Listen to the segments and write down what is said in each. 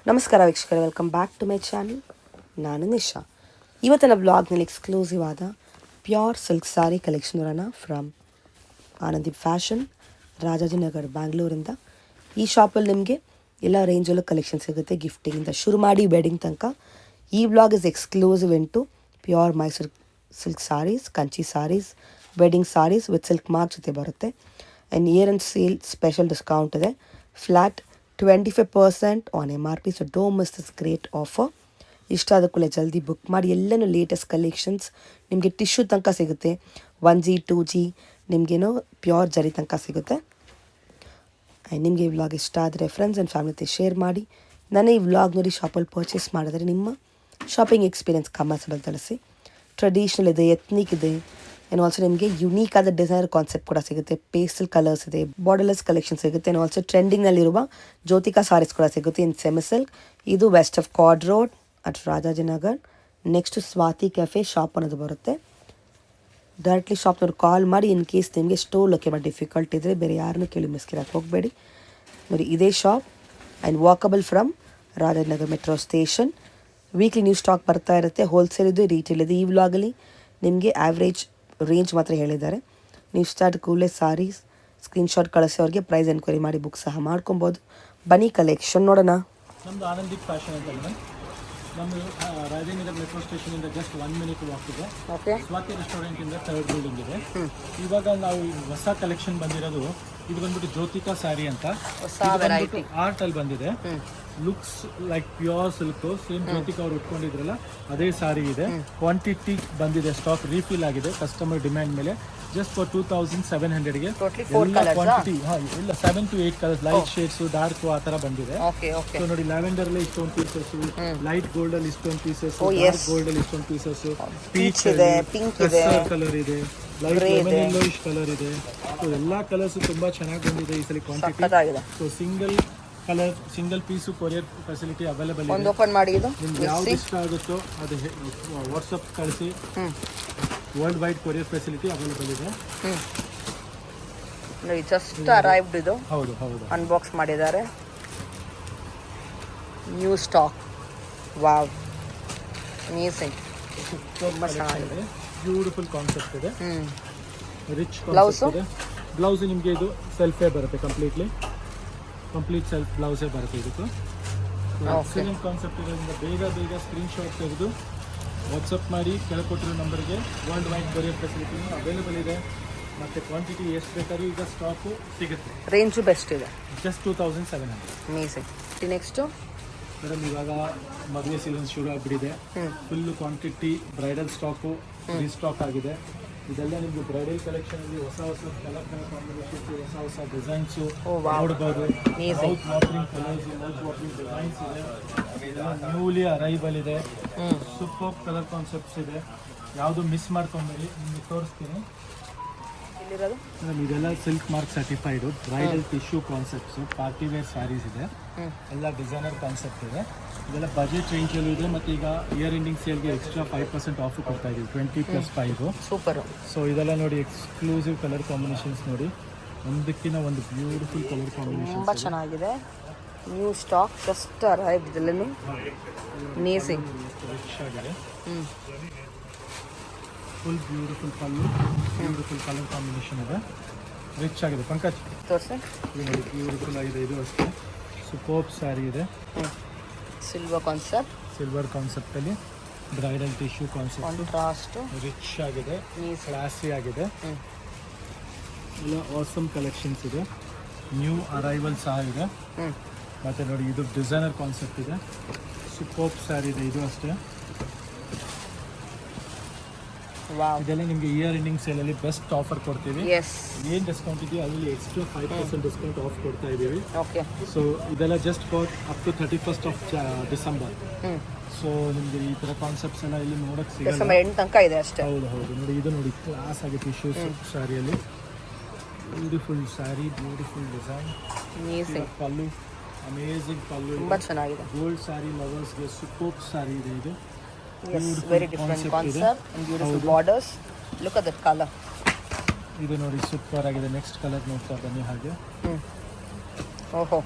ನಮಸ್ಕಾರ ವೀಕ್ಷಕರೇ, welcome back to my channel. ನಾನು ನಿಶಾ. ಇವತ್ತಿನ ಬ್ಲಾಗ್ನಲ್ಲಿ ಎಕ್ಸ್ಕ್ಲೂಸಿವ್ ಆದ ಪ್ಯೂರ್ ಸಿಲ್ಕ್ ಸಾರಿ ಕಲೆಕ್ಷನ್ ನೋಡೋಣ ಫ್ರಮ್ ಆನಂದೀಪ್ ಫ್ಯಾಷನ್, ರಾಜಾಜಿನಗರ್, ಬ್ಯಾಂಗ್ಳೂರಿಂದ. ಈ ಶಾಪಲ್ಲಿ ನಿಮಗೆ ಎಲ್ಲ ರೇಂಜಲ್ಲೂ ಕಲೆಕ್ಷನ್ ಸಿಗುತ್ತೆ. ಗಿಫ್ಟಿಂಗಿಂದ ಶುರು ಮಾಡಿ ವೆಡ್ಡಿಂಗ್ ತನಕ. ಈ blog is exclusive into pure Mysore silk saris, Kanchi saris, wedding saris with silk mark ಜೊತೆ ಬರುತ್ತೆ. And year end sale special discount ಇದೆ. Flat 25% on MRP. So don't miss this great offer. ಇಷ್ಟ ಆದ ಕೂಡಲೇ ಜಲ್ದಿ ಬುಕ್ ಮಾಡಿ. ಎಲ್ಲನೂ ಲೇಟೆಸ್ಟ್ ಕಲೆಕ್ಷನ್ಸ್ ನಿಮಗೆ ಟಿಶ್ಯೂ ತನಕ ಸಿಗುತ್ತೆ. 1G 2G ನಿಮಗೇನೋ ಪ್ಯೂರ್ ಜರಿ ತನಕ ಸಿಗುತ್ತೆ. ಆ್ಯಂಡ್ ನಿಮಗೆ ಈ ವ್ಲಾಗ್ ಇಷ್ಟ ಆದರೆ ಫ್ರೆಂಡ್ಸ್ ಆ್ಯಂಡ್ ಫ್ಯಾಮಿಲಿ ಜೊತೆ ಶೇರ್ ಮಾಡಿ. ನನ್ನ ಈ ವ್ಲಾಗ್ ನೋಡಿ ಶಾಪಲ್ಲಿ ಪರ್ಚೇಸ್ ಮಾಡಿದ್ರೆ ನಿಮ್ಮ ಶಾಪಿಂಗ್ ಎಕ್ಸ್ಪೀರಿಯನ್ಸ್ ಕಮೆಂಟ್ಸಲ್ಲಿ ತಿಳಿಸಿ. ಟ್ರೆಡಿಷ್ನಲ್ ಇದೆ, ಎತ್ನಿಕ್ ಇದೆ, ಆ್ಯಂಡ್ ಆಲ್ಸೋ ನಿಮಗೆ ಯುನೀಕ್ ಆದ ಡಿಸೈನರ್ ಕಾನ್ಸೆಪ್ಟ್ ಕೂಡ ಸಿಗುತ್ತೆ. ಪೇಸ್ಟಲ್ ಕಲರ್ಸ್ ಇದೆ, ಬಾರ್ಡರ್ಲೆಸ್ ಕಲೆಕ್ಷನ್ ಸಿಗುತ್ತೆ. ಆ್ಯಂಡ್ ಆಲ್ಸೋ ಟ್ರೆಂಡಿಂಗ್ನಲ್ಲಿರುವ ಜ್ಯೋತಿಕಾ ಸಾರೀಸ್ ಕೂಡ ಸಿಗುತ್ತೆ ಇನ್ ಸೆಮಿ ಸಿಲ್ಕ್. ಇದು West of Chord Road at Rajajinagar. Next Swathi cafe shop ಅನ್ನೋದು ಬರುತ್ತೆ. ಡೈರೆಕ್ಟ್ಲಿ ಶಾಪ್ನವ್ರು ಕಾಲ್ ಮಾಡಿ. ಇನ್ ಕೇಸ್ ನಿಮಗೆ ಸ್ಟೋರ್ ಲೊಕೇಟ್ ಡಿಫಿಕಲ್ಟ್ ಇದ್ದರೆ ಬೇರೆ ಯಾರನ್ನೂ ಕೇಳಿ ಮಿಸ್ಕಿರಕ್ಕೆ ಹೋಗಬೇಡಿ. ನೋಡಿ, ಇದೇ shop and walkable from Rajajinagar metro station. Weekly new stock ಬರ್ತಾ ಇರುತ್ತೆ. ಹೋಲ್ಸೇಲ್ ಇದೆ, ರೀಟೇಲ್ ಇದೆ. ಈ ವ್ಲಾಗಲ್ಲಿ ನಿಮಗೆ ಆ್ಯಾವ್ರೇಜ್ ರೇಂಜ್ ಮಾತ್ರ ಹೇಳಿದ್ದಾರೆ. ನೀವು ಸ್ಟಾರ್ಟ್ ಕೂಡಲೇ ಸಾರೀಸ್ ಸ್ಕ್ರೀನ್ಶಾಟ್ ಕಳಿಸಿ ಅವ್ರಿಗೆ ಪ್ರೈಸ್ ಎನ್ಕ್ವೈರಿ ಮಾಡಿ ಬುಕ್ ಸಹ ಮಾಡ್ಕೊಬೋದು. ಬನ್ನಿ ಕಲೆಕ್ಷನ್ ನೋಡೋಣ. ನಮ್ಮದು ಆನಂದೀಪ್ ಫ್ಯಾಷನ್ ಅಂತ ಇದೆ. ನಮ್ಮದು ರಾಜೇಂದ್ರ ಮೆಟ್ರೋ ಸ್ಟೇಷನಿಂದ ಜಸ್ಟ್ 1 minute ವಾಕ್ ಇದೆ. ಸ್ವಾತಿ ರೆಸ್ಟೋರೆಂಟಿಂದ 3rd ಬಿಲ್ಡಿಂಗ್ ಇದೆ. ಇವಾಗ ನಾವು ಹೊಸ ಕಲೆಕ್ಷನ್ ಬಂದಿರೋದು ಇದು ಬಂದ್ಬಿಟ್ಟು ಜ್ಯೋತಿಕಾ ಸ್ಯಾರಿ ಅಂತ. ಆರ್ಟ್ ಅಲ್ಲಿ ಬಂದಿದೆ. Looks like pure silk. Same Jyothika ಅವ್ರು ಉಟ್ಕೊಂಡಿದ್ರಲ್ಲ ಅದೇ ಸಾರಿ ಇದೆ. ಕ್ವಾಂಟಿಟಿ ಬಂದಿದೆ, ಸ್ಟಾಕ್ ರೀಫಿಲ್ ಆಗಿದೆ ಕಸ್ಟಮರ್ ಡಿಮ್ಯಾಂಡ್ ಮೇಲೆ. ಜಸ್ಟ್ ಫಾರ್ 2700ಗೆ ಕ್ವಾಂಟಿಟಿ. ಇಲ್ಲ, 7 to 8 colours, light shades, dark ಆ ತರ ಬಂದಿದೆ. ಸೊ ನೋಡಿ, ಲ್ಯಾವೆಂಡರ್ ಅಲ್ಲಿ ಇಷ್ಟೊಂದು ಪೀಸಸ್, ಲೈಟ್ ಗೋಲ್ಡ್ ಅಲ್ಲಿ ಇಷ್ಟೊಂದು ಪೀಸಸ್, ಡಾರ್ಕ್ ಗೋಲ್ಡ್ ಅಲ್ಲಿ ಇಷ್ಟೊಂದು ಪೀಸಸ್, ಪೀಚ್ ಇದೆ, ಪಿಂಕ್ ಇದೆ, ಕಲರ್ ಇದೆ, ಲೈಟ್ ಲೆಮನ್ ಯೆಲ್ಲೋಯಿಶ್ ಕಲರ್ ಇದೆ. ಸೊ ಎಲ್ಲಾ ಕಲರ್ಸ್ ತುಂಬಾ ಚೆನ್ನಾಗಿ ಬಂದಿದೆ ಈ ಸಲ quantity. So single piece courier facility available ಇದೆ. ಓಪನ್ ಮಾಡಿ, ನಿಮ್ಗೆ ಯಾವ್ದು ಇಷ್ಟ ಆಗುತ್ತೋ ಅದು ವಾಟ್ಸಪ್ ಕಳಿಸಿ. World wide courier facility available ಇದೆ. Just arrived. ಇದು ಹೌದು ಅನ್ಬಾಕ್ಸ್ ಮಾಡಿದ್ದಾರೆ. New stock. Wow, amazing. ತುಂಬಾ ಚೆನ್ನಾಗಿದೆ. ಬ್ಯೂಟಿಫುಲ್ ಕಾನ್ಸೆಪ್ಟ್ ಇದೆ. ರಿಚ್ ಕಾನ್ಸೆಪ್ಟ್ ಇದೆ. ಬ್ಲೌಸ್ ನಿಮಗೆ ಇದು ಸೆಲ್ಫೇ ಬರುತ್ತೆ. ಕಂಪ್ಲೀಟ್ ಸೆಲ್ಫ್ ಬ್ಲೌಸೇ ಬರುತ್ತೆ ಇದಕ್ಕೆ. ಎಕ್ಸಲೆಂಟ್ ಕಾನ್ಸೆಪ್ಟ್ ಇರೋದ್ರಿಂದ ಬೇಗ ಸ್ಕ್ರೀನ್ಶಾಟ್ ತೆಗೆದು ವಾಟ್ಸಪ್ ಮಾಡಿ. ಕೆಳಕೊಟ್ಟಿರೋ ನಂಬರ್ಗೆ world wide courier facility available ಇದೆ. ಮತ್ತು ಕ್ವಾಂಟಿಟಿ ಎಷ್ಟು ಬೇಕಾದ್ರೂ ಈಗ ಸ್ಟಾಕು ಸಿಗುತ್ತೆ. ರೇಂಜು ಬೆಸ್ಟ್ ಇದೆ. ಜಸ್ಟ್ 2700. ಅಮೇಜಿಂಗ್. ನೆಕ್ಸ್ಟು ಮೇಡಮ್, ಇವಾಗ ಮದುವೆ ಸೀಸನ್ ಶುರು ಆಗಿಬಿಟ್ಟಿದೆ. Full quantity bridal stock restock ಆಗಿದೆ. ಇದೆಲ್ಲ ನಿಮಗೆ ಬ್ರೈಡಲ್ ಕಲೆಕ್ಷನ್ ಅಲ್ಲಿ ಹೊಸ ಕಲರ್ ಕಾಂಬಿನೇಷನ್ಸ್, ಹೊಸ ಡಿಸೈನ್ಸು ನೋಡ್ಬೋದು. Mouth watering colours, mouth watering designs ಇದೆ. ನ್ಯೂಲಿ ಅರೈವಲ್ ಇದೆ. ಸೂಪರ್ ಕಲರ್ ಕಾನ್ಸೆಪ್ಟ್ಸ್ ಇದೆ. ಯಾವುದು ಮಿಸ್ ಮಾಡ್ಕೊಂಬೇಡಿ. ನಿಮಗೆ ತೋರಿಸ್ತೀನಿ. ಇದೆಲ್ಲ silk mark certified bridal tissue concepts, party wear saris ಇದೆ. ಎಲ್ಲ ಡಿಸೈನರ್ ಕಾನ್ಸೆಪ್ಟ್ ಇದೆ. ಇದೆಲ್ಲ ಬಜೆಟ್ ರೇಂಜಲ್ಲೂ ಇದೆ. ಮತ್ತು ಈಗ ಇಯರ್ ಎಂಡಿಂಗ್ ಸೇಲ್ಗೆ ಎಕ್ಸ್ಟ್ರಾ 5% ಆಫ್ ಕೊಡ್ತಾ ಇದ್ದೀವಿ. 20+5. ಸೂಪರ್. ಸೊ ಇದೆಲ್ಲ ನೋಡಿ, ಎಕ್ಸ್ಕ್ಲೂಸಿವ್ ಕಲರ್ ಕಾಂಬಿನೇಷನ್ಸ್ ನೋಡಿ. ಒಂದಕ್ಕಿಂತ ಒಂದು ಬ್ಯೂಟಿಫುಲ್ ಕಲರ್ ಕಾಂಬಿನೇಷನ್. ತುಂಬ ಚೆನ್ನಾಗಿದೆ. New stock just arrived. ಇದೆಲ್ಲನೂ ಅಮೇಜಿಂಗ್. ರಿಚ್ ಆಗಿದೆ. ಫುಲ್ ಬ್ಯೂಟಿಫುಲ್ ಕಲರ್ ಕಾಂಬಿನೇಷನ್ ಇದೆ. ರಿಚ್ ಆಗಿದೆ. ಪಂಕಜ್ ತೋರಿಸಿ. ನೋಡಿ, ಬ್ಯೂಟಿಫುಲ್ ಆಗಿದೆ. ಇದು ಅಷ್ಟೇ ಸೂಪರ್ ಸ್ಯಾರಿ ಇದೆ. ಸಿಲ್ವರ್ ಕಾನ್ಸೆಪ್ಟಲ್ಲಿ ಬ್ರೈಡಲ್ ಟಿಶ್ಯೂ ಕಾನ್ಸೆಪ್ಟ್. ರಿಚ್ ಆಗಿದೆ, ಕ್ಲಾಸಿ ಆಗಿದೆ. ಎಲ್ಲ ಆಸಮ್ ಕಲೆಕ್ಷನ್ಸ್ ಇದೆ. ನ್ಯೂ ಅರೈವಲ್ ಸಹ ಇದೆ. ಮತ್ತು ನೋಡಿ, ಇದು ಡಿಸೈನರ್ ಕಾನ್ಸೆಪ್ಟ್ ಇದೆ. ಸೂಪರ್ ಸ್ಯಾರಿ ಇದೆ. ಇದು ಅಷ್ಟೇ. ಇದೆಲ್ಲ ನಿಮಗೆ ಇಯರ್ ಎಂಡಿಂಗ್ ಸೇಲಲ್ಲಿ ಬೆಸ್ಟ್ ಆಫರ್ ಕೊಡ್ತೀವಿ. ಏನು ಡಿಸ್ಕೌಂಟ್ ಇದೆಯೋ ಅದರಲ್ಲಿ ಎಕ್ಸ್ಟ್ರಾ 5% ಡಿಸ್ಕೌಂಟ್ ಆಫ್ ಕೊಡ್ತಾ ಇದ್ದೀವಿ. ಸೊ ಇದೆಲ್ಲ just for up to 31st of December. So ನಿಮಗೆ ಈ ಥರ ಕಾನ್ಸೆಪ್ಟ್ಸ್ ಎಲ್ಲ ಇಲ್ಲಿ ನೋಡೋಕ್ಕೆ ಸಿಗಲ್ಲ. ಹೌದು ನೋಡಿ, ಇದು ನೋಡಿ, ಕ್ಲಾಸ್ ಆಗಿ ಟಿಶ್ಯೂಸ್ ಸ್ಯಾರಿಯಲ್ಲಿ. Beautiful sari, beautiful design, pallu amazing pallu. ತುಂಬ ಚೆನ್ನಾಗಿದೆ. ಗೋಲ್ಡ್ ಸ್ಯಾರಿ ಲವರ್ಸ್ಗೆ ಸೂಪರ್ ಸ್ಯಾರಿ ಇದೆ ಇದು. Yes, very different concept and beautiful borders. Look at that color. ಇದು ನೋಡಿ, ಸೂಪರ್ ಆಗಿದೆ. ನೆಕ್ಸ್ಟ್ ಕಲರ್ ನೋಡ್ತಾ ಬನ್ನಿ. ಹಾಗೆ ಓಹೋ,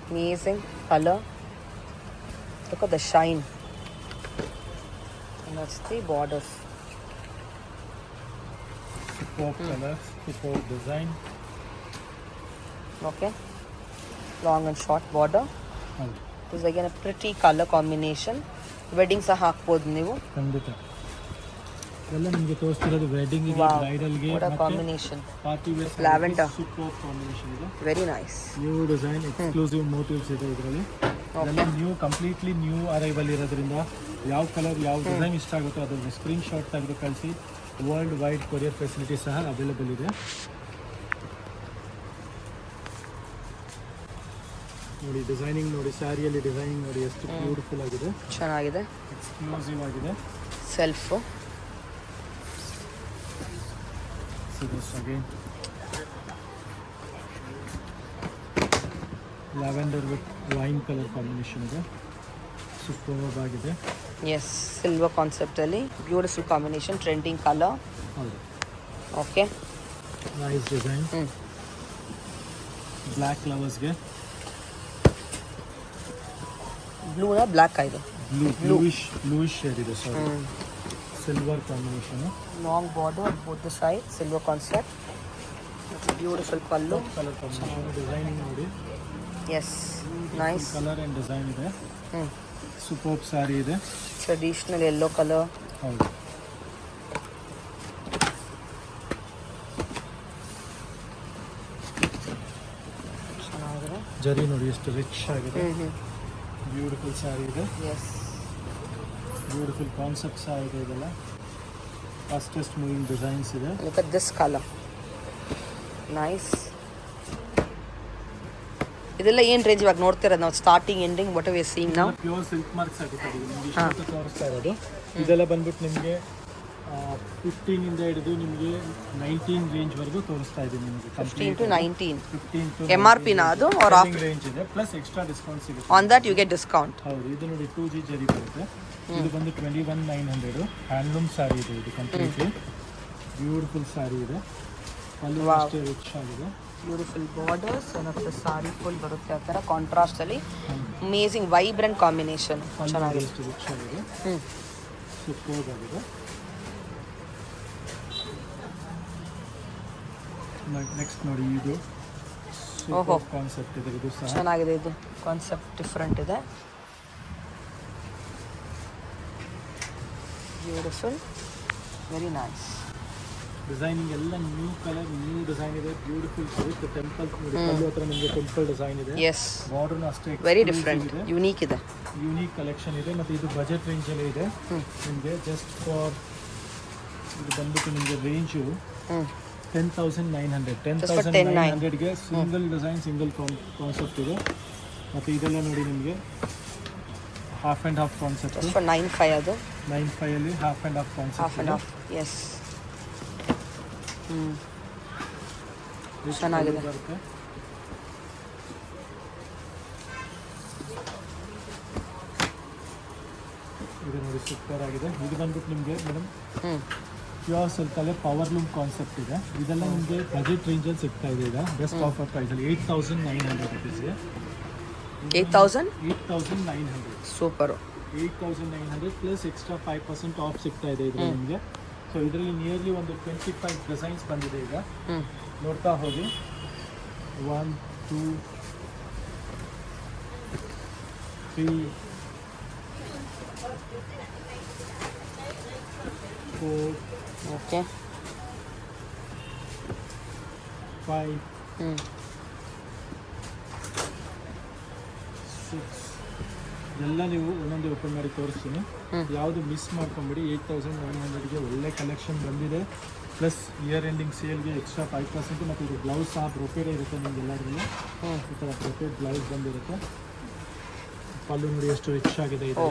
amazing colour. Look at the shine. And that's the borders. Superb color, superb design. Okay. Long and short border. ಹೌದು This is again a pretty color combination. Wedding ಸಹ ಹಾಕ್ಬೋದು ನೀವು. ಖಂಡಿತ ಎಲ್ಲ ನಿಮಗೆ ತೋರಿಸ್ತಿರೋದು ವೆಡ್ಡಿಂಗಿಗೆ Wow. ಬ್ರೈಡಲ್ಗೆ What a ಮತ್ತೆ combination. Party wear Lavender. Super combination ಇದೆ. Very nice. New design exclusive motives ಇದೆ ಇದರಲ್ಲಿ. ಇದೆಲ್ಲ ನ್ಯೂ ಕಂಪ್ಲೀಟ್ಲಿ ನ್ಯೂ ಅರೈವಲ್ ಇರೋದ್ರಿಂದ ಯಾವ ಕಲರ್ ಯಾವ ಡಿಸೈನ್ ಇಷ್ಟ ಆಗುತ್ತೋ ಅದನ್ನು ಸ್ಕ್ರೀನ್ ಶಾಟ್ ತೆಗೆದು ಕಳಿಸಿ. ವರ್ಲ್ಡ್ ವೈಡ್ ಕೊರಿಯರ್ ಫೆಸಿಲಿಟಿ ಸಹ ಅವೈಲೇಬಲ್ ಇದೆ. ನೋಡಿ ಡಿಸೈನಿಂಗ್ ನೋಡಿ, ಸ್ಯಾರಿಯಲ್ಲಿ ಡಿಸೈನಿಂಗ್ ನೋಡಿ ಎಷ್ಟು ಬ್ಯೂಟಿಫುಲ್ ಆಗಿದೆ, ಚೆನ್ನಾಗಿದೆ. ಎಕ್ಸ್ಕ್ಲೂಸಿವ್ ಆಗಿದೆ. Self. Again lavender with wine colour combination ಇದೆ, ಸೂಪರ್ಬ್ ಆಗಿದೆ. ಎಸ್, ಸಿಲ್ವರ್ ಕಾನ್ಸೆಪ್ಟಲ್ಲಿ ಬ್ಯೂಟಿಫುಲ್ ಕಾಂಬಿನೇಷನ್, ಟ್ರೆಂಡಿಂಗ್ ಕಲರ್. ಹೌದು, ಓಕೆ. Nice design. ಬ್ಲ್ಯಾಕ್ ಲವರ್ಸ್ಗೆ ಬ್ಲೂನ ಬ್ಲ್ಯಾಕ್ ಇದು. ಬ್ಲೂಯಿಶ್ ಶೇಡ್ ಇದೆ. Sari, silver combination. Long border both the side, silver concept. Beautiful pallu. Colour combination, designing ನೋಡಿ. Yes, nice colour and design ಇದೆ. Superb sari ಇದೆ. Traditional yellow colour. ಹೌದು, ಚೆನ್ನಾಗಿದೆ. ಜರಿ ನೋಡಿ ಎಷ್ಟು ರಿಚ್ ಆಗಿದೆ. ಬ್ಯೂಟಿಫುಲ್ ಸ್ಯಾರಿ ಇದೆ. ಎಸ್, ಬ್ಯೂಟಿಫುಲ್ ಕಾನ್ಸೆಪ್ಟ್ ಸಹ ಇದೆ. ಇದೆಲ್ಲ ಫಾಸ್ಟೆಸ್ಟ್ ಮೂವಿಂಗ್ ಡಿಸೈನ್ಸ್ ಇದೆ. Look at this colour, nice. ಇದೆಲ್ಲ ಏನು ರೇಂಜ್ ಇವಾಗ ನೋಡ್ತಿರೋದು ನಾವು? Starting ending what we are seeing ನಾವು? ಪ್ಯೂರ್ ಸಿಲ್ಕ್ ಮಾರ್ಕ್ ಸರ್ಟಿಫೈಡ್ ಇದೆ. ನಿಮಗೆ ಇಷ್ಟು ತೋರಿಸ್ತಾ ಇರೋದು ಇದೆಲ್ಲ ಬಂದ್ಬಿಟ್ಟು ನಿಮಗೆ 15 ಇಂದ ಹಿಡಿದು ನಿಮಗೆ 19 ರೇಂಜ್ವರೆಗೂ ತೋರಿಸ್ತಾ ಇದೆ. ನಿಮಗೆ 15 to 19 15 to MRP ನ ಅದು ಆರ್ ಆಫ್ ರೇಂಜ್ ಇದೆ, ಪ್ಲಸ್ ಎಕ್ಸ್ಟ್ರಾ ಡಿಸ್ಕೌಂಟ್ ಸಿಗುತ್ತೆ. On that you get discount. ಹೌದು, ಇದು ನೋಡಿ 2G ಜರಿ ಬರುತ್ತೆ. ಇದು ಬಂದು 21,900 ಹ್ಯಾಂಡ್ಲೂಮ್ ಸ್ಯಾರಿ ಇದೆ. ಇದು ಕಂಪ್ಲೀಟ್ಲಿ ಬ್ಯೂಟಿಫುಲ್ ಸ್ಯಾರಿ ಇದೆ. ಪಲ್ಲು ಅಷ್ಟೇ ರಿಚ್ ಆಗಿದೆ. ಬ್ಯೂಟಿಫುಲ್ ಬಾರ್ಡರ್ಸ್ ಮತ್ತು ಸಾರಿ ಫುಲ್ ಬರುತ್ತೆ ಆ ಥರ ಕಾಂಟ್ರಾಸ್ಟಲ್ಲಿ. ಅಮೇಝಿಂಗ್ ವೈಬ್ರೆಂಟ್ ಕಾಂಬಿನೇಷನ್, ಚೆನ್ನಾಗಿದೆ. ಎಷ್ಟು ರಿಚ್ ಆಗಿದೆ, ಸೂಪರ್ಬ್ ಆಗಿದೆ. ನೆಕ್ಸ್ಟ್ ನೋಡಿ, ಇದು ಓಹೋ, ಕಾನ್ಸೆಪ್ಟ್ ಇದೆ. ಇದು ಸಹ ಚೆನ್ನಾಗಿದೆ. ಇದು ಕಾನ್ಸೆಪ್ಟ್ ಡಿಫ್ರೆಂಟ್ ಇದೆ. Beautiful, very nice. ಡಿಸೈನಿಂಗ್ ಎಲ್ಲ ನ್ಯೂ ಕಲರ್, ನ್ಯೂ ಡಿಸೈನ್ ಇದೆ. ಬ್ಯೂಟಿಫುಲ್ ವಿತ್ ಟೆಂಪಲ್ ನೋಡಿ, ಪಲ್ಲು ಹತ್ರ ನಿಮಗೆ ಟೆಂಪಲ್ ಡಿಸೈನ್ ಇದೆ. ಎಸ್, ಬಾರ್ಡರ್ನು ಅಷ್ಟೇ ವೆರಿ ಡಿಫ್ರೆಂಟ್, ಯುನೀಕ್ ಇದೆ. ಯೂನಿಕ್ ಕಲೆಕ್ಷನ್ ಇದೆ. ಮತ್ತು ಇದು ಬಜೆಟ್ ರೇಂಜಲ್ಲಿ ಇದೆ ನಿಮಗೆ. ಜಸ್ಟ್ ಫಾರ್ ಇದು ಬಂದ್ಬಿಟ್ಟು ನಿಮಗೆ ರೇಂಜು 10,900. 10,900ಗೆ ಸಿಂಗಲ್ ಡಿಸೈನ್, ಸಿಂಗಲ್ ಕಾನ್ಸೆಪ್ಟ್ ಇದೆ. ಮತ್ತು ಇದೆಲ್ಲ ನೋಡಿ ನಿಮಗೆ ಹಾಫ್ ಆ್ಯಂಡ್ ಹಾಫ್ ಕಾನ್ಸೆಪ್ಟ್. 9,500 ಅದು. 9,500ಅಲ್ಲಿ half and half concept. Half and half, yes. ಚೆನ್ನಾಗಿದೆ. ಬರುತ್ತೆ. ಇದು ನೋಡಿ ಸೂಪರ್ ಆಗಿದೆ. ಇದು ಬಂದ್ಬಿಟ್ಟು ನಿಮಗೆ ಮೇಡಮ್ ಪ್ಯೂರ್ ಸಿಲ್ಕಲ್ಲೇ ಪವರ್ ಲೂಮ್ ಕಾನ್ಸೆಪ್ಟ್ ಇದೆ. ಇದೆಲ್ಲ ನಿಮಗೆ ಬಜೆಟ್ ರೇಂಜಲ್ಲಿ ಸಿಗ್ತಾ ಇದೆ. ಈಗ ಬೆಸ್ಟ್ ಆಫರ್ ಪ್ರೈಸಲ್ಲಿ 8,900 ರುಪೀಸ್ಗೆ. 8,900 ಸೂಪರು. 8,900 ಪ್ಲಸ್ ಎಕ್ಸ್ಟ್ರಾ 5% ಆಫ್ ಸಿಗ್ತಾ ಇದೆ ಇದರಲ್ಲಿ ನಿಮಗೆ. ಸೊ ಇದರಲ್ಲಿ ನಿಯರ್ಲಿ ಒಂದು 25 ಡಿಸೈನ್ಸ್ ಬಂದಿದೆ. ಈಗ ನೋಡ್ತಾ ಹೋಗಿ. 1 2 3 4 ಓಕೆ. 5 6 ಎಲ್ಲ ನೀವು ಒಂದೊಂದು ಓಪನ್ ಮಾಡಿ ತೋರಿಸ್ತೀನಿ. ಯಾವುದು ಮಿಸ್ ಮಾಡ್ಕೊಂಬಿಡಿ. 8,900ಗೆ ಒಳ್ಳೆ ಕಲೆಕ್ಷನ್ ಬಂದಿದೆ. ಪ್ಲಸ್ ಇಯರ್ ಎಂಡಿಂಗ್ ಸೇಲ್ಗೆ ಎಕ್ಸ್ಟ್ರಾ 5%. ಮತ್ತು ಇದು ಬ್ಲೌಸ್ ಸಹ ಬ್ರೊಕೇಡ್ ಇರುತ್ತೆ ನಿಮ್ಗೆ ಎಲ್ಲರಿಗೂ. ಈ ಥರ ಬ್ರೊಕೇಡ್ ಬ್ಲೌಸ್ ಬಂದಿರುತ್ತೆ. ಪಲ್ಲು ನೋಡಿ ಎಷ್ಟು ರಿಚ್ ಆಗಿದೆ. ಇದೆ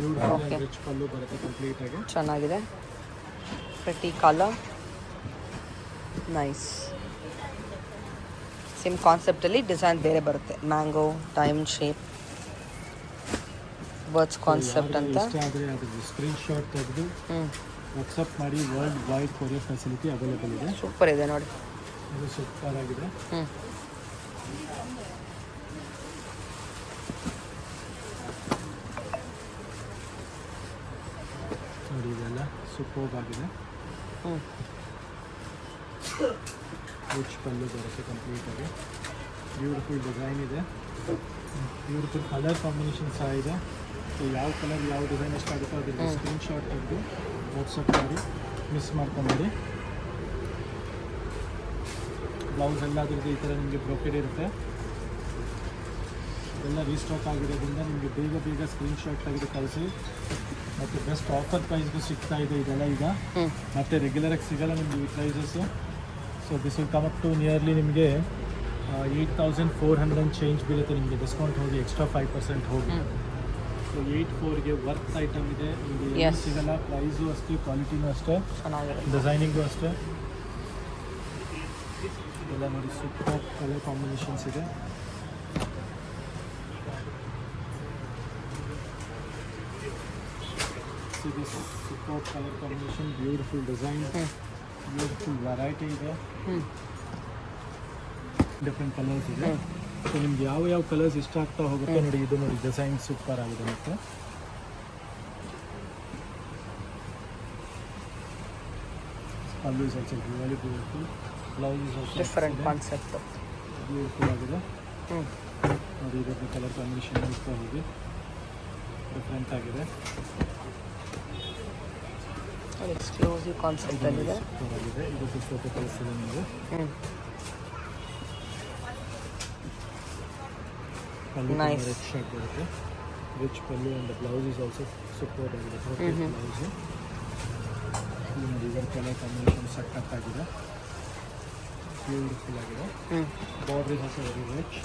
ಬ್ಯೂಟಿಫುಲ್ ರಿಚ್ ಪಲ್ಲು ಬರುತ್ತೆ ಕಂಪ್ಲೀಟಾಗಿ. ಚೆನ್ನಾಗಿದೆ. Pretty colour, nice. ಸೇಮ್ ಕಾನ್ಸೆಪ್ಟಲ್ಲಿ ಡಿಸೈನ್ ಬೇರೆ ಬರುತ್ತೆ. Mango, diamond shape, birds concept ಅಂತ. ಇಷ್ಟ ಆದರೆ ಅದ್ರ ಸ್ಕ್ರೀನ್ ಶಾಟ್ ತೆಗೆದು ವಾಟ್ಸಪ್ ಮಾಡಿ. World wide courier facility available ಇದೆ. ಸೂಪರ್ ಇದೆ ನೋಡಿ. ಇದು ಸೂಪರ್ ಆಗಿದೆ. ಸೂಪರ್ಬ್ ಆಗಿದೆ. ಹ್ಞೂ ರಿಚ್ ಪಲ್ಲು ಬರುತ್ತೆ ಕಂಪ್ಲೀಟ್ ಆಗಿ. ಬ್ಯೂಟಿಫುಲ್ ಡಿಸೈನ್ ಇದೆ, ಬ್ಯೂಟಿಫುಲ್ ಕಲರ್ ಕಾಂಬಿನೇಷನ್ ಸಹ ಇದೆ. ಸೊ ಯಾವ ಕಲರ್ ಯಾವ ಡಿಸೈನ್ ಇಷ್ಟ ಆಗುತ್ತೋ ಅದಕ್ಕೆ ಸ್ಕ್ರೀನ್ ಶಾಟ್ ತೆಗೆದು ವಾಟ್ಸಪ್ ಮಾಡಿ, ಮಿಸ್ ಮಾಡ್ಕೊಂಬೇಡಿ. ಬ್ಲೌಸ್ ಎಲ್ಲ ಅದ್ರದ್ದು ಈ ಥರ ನಿಮಗೆ ಬ್ರೊಕೆಡ್ ಇರುತ್ತೆ. ಎಲ್ಲ ರೀಸ್ಟಾಕ್ ಆಗಿರೋದ್ರಿಂದ ನಿಮಗೆ ಬೇಗ ಬೇಗ ಸ್ಕ್ರೀನ್ ಶಾಟ್ ತೆಗೆದು ಕಳಿಸಿ. ಮತ್ತು ಬೆಸ್ಟ್ ಆಫರ್ ಪ್ರೈಸ್ಗೂ ಸಿಗ್ತಾ ಇದೆ ಇದೆಲ್ಲ ಈಗ. ಮತ್ತು ರೆಗ್ಯುಲರಾಗಿ ಸಿಗೋಲ್ಲ ನಿಮಗೆ ಈ prices. So this will come up to nearly ನಿಮಗೆ 8,400 ಚೇಂಜ್ ಬೀಳುತ್ತೆ ನಿಮಗೆ. ಡಿಸ್ಕೌಂಟ್ ಹೋಗಿ ಎಕ್ಸ್ಟ್ರಾ 5% ಹೋಗಿ. ಸೊ 8,400ಗೆ ವರ್ತ್ ಐಟಮ್ ಇದೆ ನಿಮಗೆ. ಏನು ಸಿಗಲ್ಲ. ಪ್ರೈಸು ಅಷ್ಟೇ, ಕ್ವಾಲಿಟಿನೂ ಅಷ್ಟೇ, ಡಿಸೈನಿಂಗು ಅಷ್ಟೇ. ಎಲ್ಲ ನೋಡಿ ಸೂಪರ್ ಕಲರ್ ಕಾಂಬಿನೇಷನ್ಸ್ ಇದೆ. See this superb color combination, beautiful design, beautiful variety ಇದೆ. ಡಿಫ್ರೆಂಟ್ ಕಲರ್ಸ್ ಇದೆ. ಸೊ ನಿಮ್ಗೆ ಯಾವ ಯಾವ ಕಲರ್ಸ್ ಇಷ್ಟ ಆಗ್ತಾ ಹೋಗುತ್ತೆ ನೋಡಿ. ಇದು ನೋಡಿ ಡಿಸೈನ್ ಸೂಪರ್ ಆಗಿದೆ. ಮತ್ತು pallu is also really beautiful. Blouse is also different concept, beautiful ಆಗಿದೆ. ನೋಡಿ ಇದಕ್ಕೆ ಕಲರ್ ಕಾಂಬಿನೇಷನ್ ನೋಡ್ತಾ ಹೋಗಿ, ಡಿಫ್ರೆಂಟ್ ಆಗಿದೆ. ಎಕ್ಸ್ಕ್ಲೂಸಿವ್ ಕಾನ್ಸೆಪ್ಟ್ ಅಲ್ಲಿದೆ. ಇದಕ್ಕೆ ಫೋಟೋ ಕಳಿಸ್ತಿದೆ ನಿಮಗೆ. ಪಲ್ಲು ರೆಡ್ ಶರ್ಟ್ ಬರುತ್ತೆ, rich pallu. And blouse is also super ಆಗಿದೆ. ಬ್ಲೌಸು ನೋಡಿ, ಇದರ ಕಲರ್ ಕಾಂಬಿನೇಷನ್ ಸಖತ್ತಾಗಿದೆ, ಬ್ಯೂಟಿಫುಲ್ ಆಗಿದೆ. Border is also very rich.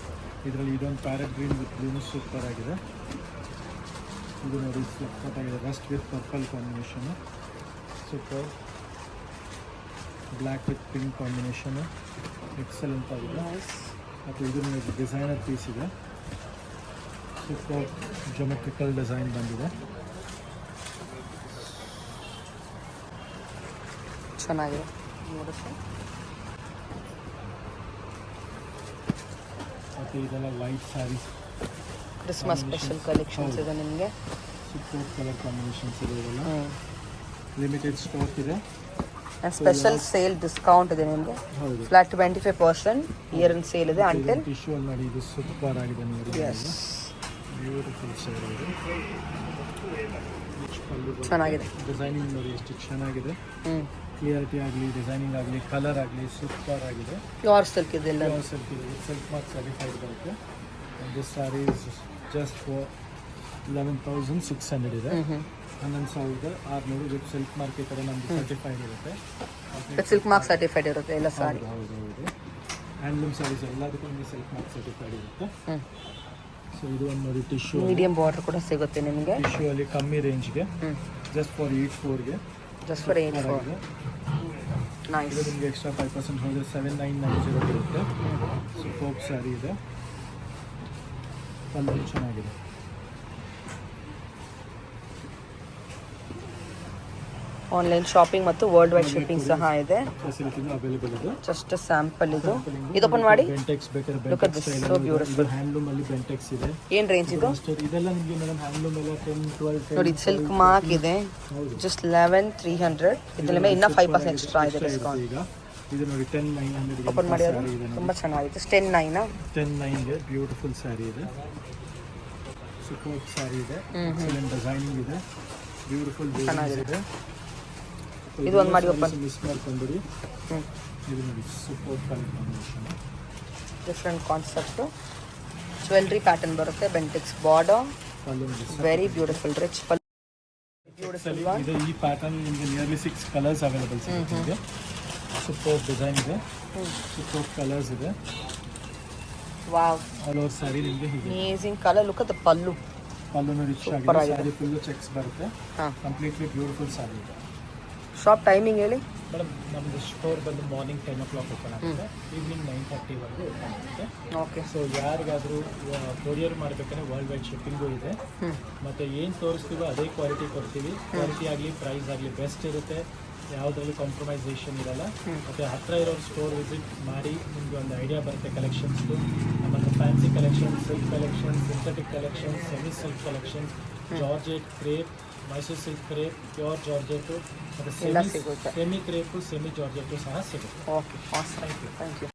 ಇದರಲ್ಲಿ ಇದೊಂದು ಪ್ಯಾರೆಟ್ ಗ್ರೀನ್ ವಿತ್ ಬ್ಲೂನು ಸೂಪರ್ ಆಗಿದೆ. ಇದು ನೋಡಿ ಸಖತ್ತಾಗಿದೆ. Rust with purple combination super. Black with pink combination excellent ಆಗಿದೆ. ಮತ್ತು ಇದ್ರ ಡಿಸೈನರ್ ಪೀಸ್ ಇದೆ. ಸೂಪರ್ ಜೊಮೆಟ್ರಿಕಲ್ ಡಿಸೈನ್ ಬಂದಿದೆ. ಚೆನ್ನಾಗಿದೆ. ಮತ್ತು ಇದೆಲ್ಲ white saris, Christmas special collections ಇದೆ ನಿಮಗೆ. ಸೂಪರ್ ಕಲರ್ ಕಾಂಬಿನೇಷನ್ಸ್ ಇದೆ. ಇದೆಲ್ಲ ಲಿಮಿಟೆಡ್ ಸ್ಟಾಕ್ ಇದೆ. ಸ್ಪೆಷಲ್ ಸೇಲ್ ಡಿಸ್ಕೌಂಟ್ ಇದೆ ನಿಮಗೆ. ಫ್ಲಾಟ್ 25% ಇಯರ್ ಇನ್ ಸೇಲ್ ಇದೆ. ಅಂಟಿಲ್ ಟಿಶ್ಯೂ ಅಲ್ಲಿ ನೋಡಿ, ಇದು ಸೂಪರ್ ಆಗಿದೆ ನೋಡಿ. ಬ್ಯೂಟಿಫುಲ್ ಸೇಲ್ ಇದೆ. ಚೆನ್ನಾಗಿದೆ. ಡಿಸೈನಿಂಗ್ ನೋಡಿ ಎಷ್ಟು ಚೆನ್ನಾಗಿದೆ. ಕ್ಲಿಯರಿಟಿ ಆಗಲಿ, ಡಿಸೈನಿಂಗ್ ಆಗಲಿ, ಕಲರ್ ಆಗಲಿ ಸೂಪರ್ ಆಗಿದೆ. ಪ್ಯೂರ್ ಸಿಲ್ಕ್ ಇದೆ. ಪ್ಯೂರ್ ಸಿಲ್ಕ್ ಇದೆ. ಸಿಲ್ಕ್ ಮಾರ್ಕ್ ಸರ್ಟಿಫೈಡ್ ಬರುತ್ತೆ. This sari is just for 11,600 ಇದೆ. 11,600 ವಿತ್ ಸಿಲ್ಕ್ ಮಾರ್ಕ್ ಈ ಥರ ನಮ್ಗೆ ಸರ್ಟಿಫೈಡ್ ಇರುತ್ತೆ. ಸಿಲ್ಕ್ ಮಾರ್ಕ್ ಸರ್ಟಿಫೈಡ್ ಇರುತ್ತೆ ಎಲ್ಲ ಸಾರಿ. ಹೌದು. ಹ್ಯಾಂಡ್ಲೂಮ್ ಸ್ಯಾರೀಸ್ ಎಲ್ಲದಕ್ಕೂ ನಿಮಗೆ ಸಿಲ್ಕ್ ಮಾರ್ಕ್ ಸರ್ಟಿಫೈಡ್ ಇರುತ್ತೆ. ಸೊ ಇದು ಒಂದು ನೋಡಿ ಟಿಶ್ಯೂ, ಮೀಡಿಯಂ ಬಾರ್ಡರ್ ಕೂಡ ಸಿಗುತ್ತೆ ನಿಮಗೆ. ಟಿಶ್ಯೂ ಅಲ್ಲಿ ಕಮ್ಮಿ ರೇಂಜ್ಗೆ, ಜಸ್ಟ್ ಫಾರ್ 8,400ಗೆ. Just for 8,400. ನೈಸ್. ಇದು ನಿಮಗೆ ಎಕ್ಸ್ಟ್ರಾ 5% ಹೋದರೆ 7,990 ಇರುತ್ತೆ. ಸೂಪರ್ ಸ್ಯಾರಿ ಇದೆ. ಪಲ್ಲು ಚೆನ್ನಾಗಿದೆ. ಆನ್ಲೈನ್ ಶಾಪಿಂಗ್ ಮತ್ತು ವರ್ಲ್ಡ್ ವೈಡ್ ಶಿಪ್ಪಿಂಗ್ ಸಹ ಇದೆ. ಫೆಸಿಲಿಟಿನೂ ಅವೈಲೇಬಲ್ ಇದೆ. ಜಸ್ಟ್ ಸ್ಯಾಂಪಲ್ ಇದು ಓಪನ್ ಮಾಡಿ. ಬೆಂಟೆಕ್ಸ್ ಬೇಕಾದ್ರೆ look at this, so beautiful. Handloom ಅಲ್ಲಿ ಬೆಂಟೆಕ್ಸ್ ಇದೆ. ಏನು ರೇಂಜ್ ಇದು? ಇದೆಲ್ಲ ನಿಮಗೆ ಮೇಡಮ್ ಹ್ಯಾಂಡ್ಲೂಮ್ ಎಲ್ಲ 10-12 ನೋಡಿ ಸಿಲ್ಕ್ ಮಾರ್ಕ್ ಇದೆ. ಜಸ್ಟ್ 11,300. ಇದರ ಮೇಲೆ ಇನ್ನೂ 5% ಎಕ್ಸ್ಟ್ರಾ ಇದೆ ಡಿಸ್ಕೌಂಟ್. ಈಗ ಇದು ನೋಡಿ 10,900 ಓಪನ್ ಮಾಡಿ. ಅದು ತುಂಬ ಚೆನ್ನಾಗಿದೆ. 10,900. 10,900ಗೆ ಬ್ಯೂಟಿಫುಲ್ ಸ್ಯಾರಿ ಇದೆ. ಸೂಪರ್ ಸ್ಯಾರಿ ಇದೆ. ಎಕ್ಸಲೆಂಟ್ ಡಿಸೈನಿಂಗ್ ಇದೆ. ಬ್ಯೂಟಿಫುಲ್ ಡಿಸೈನ್ ಇದೆ. ಇದು ಒಂದು ಮಾಡಿ ಓಪನ್. ಮಿಸ್ ಮಾಡ್ಕೊಂಡ್ಬಿಡಿ. ಇದು ನೋಡಿ super colour combination. Different concept. Jewellery pattern ಬರುತ್ತೆ. Bentex border. Very beautiful rich pallu. ಇದು ಈ ಪ್ಯಾಟರ್ನ್ ನಿಮಗೆ ನಿಯರ್ಲಿ 6 ಕಲರ್ಸ್ ಅವೈಲೇಬಲ್ ಸಿಗುತ್ತೆ ನಿಮಗೆ. ಸೂಪರ್ ಡಿಸೈನ್ ಇದೆ. ಸೂಪರ್ ಕಲರ್ಸ್ ಇದೆ. ವಾವ್. ಆಲ್ ಓವರ್ ಸ್ಯಾರಿ ನಿಮಗೆ ಹೀಗೆ amazing colour. Look at the pallu. ಪಲ್ಲುನು ರಿಚ್ ಆಗಿದೆ. ಸ್ಯಾರಿ ಫುಲ್ಲು ಚೆಕ್ಸ್ ಬರುತ್ತೆ. ಕಂಪ್ಲೀಟ್ಲಿ ಬ್ಯೂಟಿಫುಲ್ ಸ್ಯಾರಿ ಇದೆ. ಶಾಪ್ ಟೈಮಿಂಗ್ ಹೇಳಿ ಮೇಡಮ್. ನಮ್ಮದು ಸ್ಟೋರ್ ಬಂದು ಮಾರ್ನಿಂಗ್ 10 o'clock ಓಪನ್ ಆಗುತ್ತೆ. ಈವ್ನಿಂಗ್ 9:30ವರೆಗೂ ಓಪನ್ ಆಗುತ್ತೆ. ಓಕೆ. ಸೊ ಯಾರಿಗಾದರೂ ಕೊರಿಯರ್ ಮಾಡಬೇಕಂದ್ರೆ ವರ್ಲ್ಡ್ ವೈಡ್ ಶಿಪ್ಪಿಂಗು ಇದೆ. ಮತ್ತು ಏನು ತೋರಿಸ್ತೀವೋ ಅದೇ ಕ್ವಾಲಿಟಿ ಕೊಡ್ತೀವಿ. ಕ್ವಾಲಿಟಿ ಆಗಲಿ ಪ್ರೈಸ್ ಆಗಲಿ ಬೆಸ್ಟ್ ಇರುತ್ತೆ. ಯಾವುದ್ರಲ್ಲಿ ಕಾಂಪ್ರಮೈಸೇಷನ್ ಇರಲ್ಲ. ಮತ್ತು ಹತ್ತಿರ ಇರೋ ಸ್ಟೋರ್ ವಿಸಿಟ್ ಮಾಡಿ ನಿಮಗೆ ಒಂದು ಐಡಿಯಾ ಬರುತ್ತೆ ಕಲೆಕ್ಷನ್ಸ್ದು. ಮತ್ತು fancy collections, silk collections, synthetic collections, semi silk collections, georgette, crepe, Mysore silk crepe, pure georgette, ಮತ್ತು ಎಲ್ಲ ಸಿಗುತ್ತೆ. ಸೆಮಿ ಕ್ರೇಪು, ಸೆಮಿ ಜಾರ್ಜೆಟು ಸಹ ಸಿಗುತ್ತೆ. Okay, thank you.